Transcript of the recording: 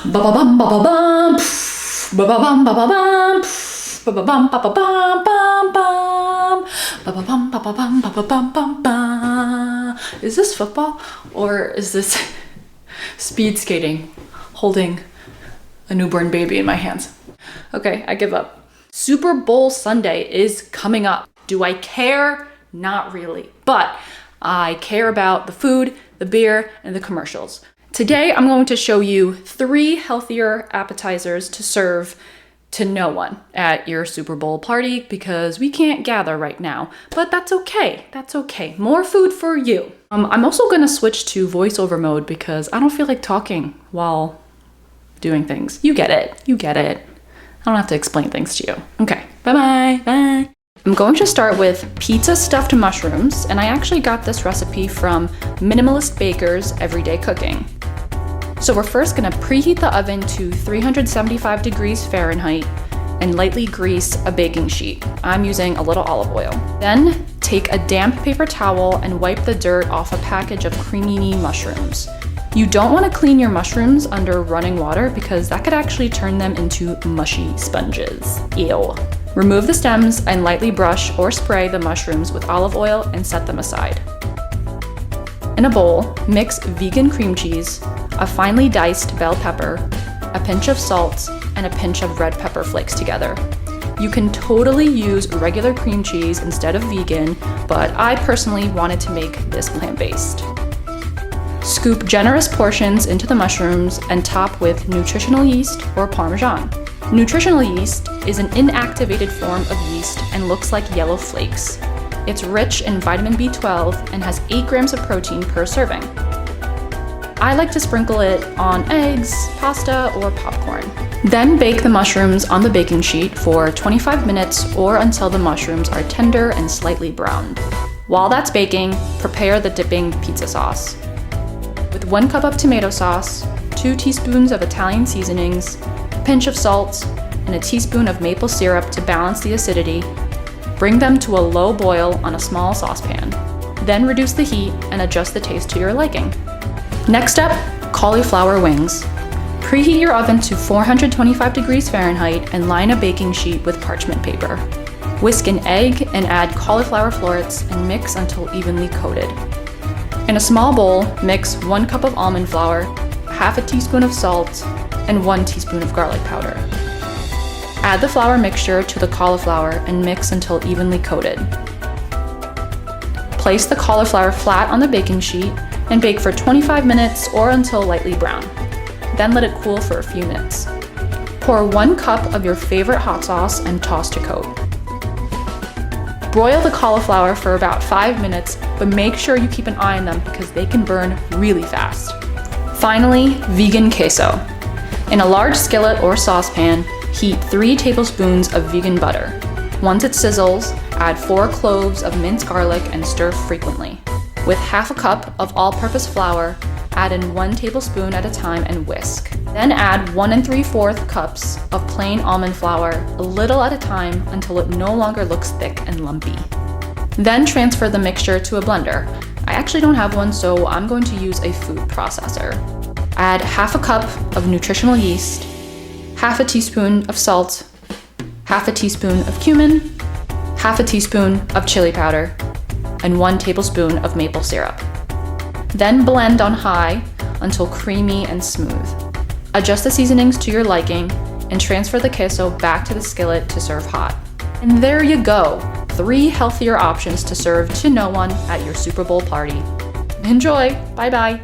Ba ba bum ba ba bum. Ba ba bum ba ba bum. Ba ba bum ba ba bum bum bum. Ba ba bum ba ba bum ba ba bum bum bum. Is this football or is this speed skating holding a newborn baby in my hands? Okay, I give up. Super Bowl Sunday is coming up. Do I care? Not really, but I care about the food, the beer, and the commercials. Today, I'm going to show you 3 healthier appetizers to serve to no one at your Super Bowl party because we can't gather right now, but that's okay. That's okay. More food for you. I'm also gonna switch to voiceover mode because I don't feel like talking while doing things. You get it. You get it. I don't have to explain things to you. Okay, bye-bye, bye. I'm going to start with pizza stuffed mushrooms, and I actually got this recipe from Minimalist Baker's Everyday Cooking. So we're first gonna preheat the oven to 375 degrees Fahrenheit and lightly grease a baking sheet. I'm using a little olive oil. Then take a damp paper towel and wipe the dirt off a package of creamy mushrooms. You don't want to clean your mushrooms under running water because that could actually turn them into mushy sponges. Ew. Remove the stems and lightly brush or spray the mushrooms with olive oil and set them aside. In a bowl, mix vegan cream cheese, a finely diced bell pepper, a pinch of salt, and a pinch of red pepper flakes together. You can totally use regular cream cheese instead of vegan, but I personally wanted to make this plant-based. Scoop generous portions into the mushrooms and top with nutritional yeast or Parmesan. Nutritional yeast is an inactivated form of yeast and looks like yellow flakes. It's rich in vitamin B12 and has 8 grams of protein per serving. I like to sprinkle it on eggs, pasta, or popcorn. Then bake the mushrooms on the baking sheet for 25 minutes or until the mushrooms are tender and slightly browned. While that's baking, prepare the dipping pizza sauce. With 1 cup of tomato sauce, 2 teaspoons of Italian seasonings, a pinch of salt, and a teaspoon of maple syrup to balance the acidity, bring them to a low boil on a small saucepan. Then reduce the heat and adjust the taste to your liking. Next up, cauliflower wings. Preheat your oven to 425 degrees Fahrenheit and line a baking sheet with parchment paper. Whisk an egg and add cauliflower florets and mix until evenly coated. In a small bowl, mix 1 cup of almond flour, half a teaspoon of salt, and 1 teaspoon of garlic powder. Add the flour mixture to the cauliflower and mix until evenly coated. Place the cauliflower flat on the baking sheet and bake for 25 minutes or until lightly brown. Then let it cool for a few minutes. Pour 1 cup of your favorite hot sauce and toss to coat. Broil the cauliflower for about 5 minutes, but make sure you keep an eye on them because they can burn really fast. Finally, vegan queso. In a large skillet or saucepan, heat 3 tablespoons of vegan butter. Once it sizzles, add 4 cloves of minced garlic and stir frequently. With half a cup of all-purpose flour, add in 1 tablespoon at a time and whisk. Then add 1 3/4 cups of plain almond flour, a little at a time until it no longer looks thick and lumpy. Then transfer the mixture to a blender. I actually don't have one, so I'm going to use a food processor. Add half a cup of nutritional yeast, half a teaspoon of salt, half a teaspoon of cumin, half a teaspoon of chili powder, and 1 tablespoon of maple syrup. Then blend on high until creamy and smooth. Adjust the seasonings to your liking and transfer the queso back to the skillet to serve hot. And there you go, 3 healthier options to serve to no one at your Super Bowl party. Enjoy, bye-bye.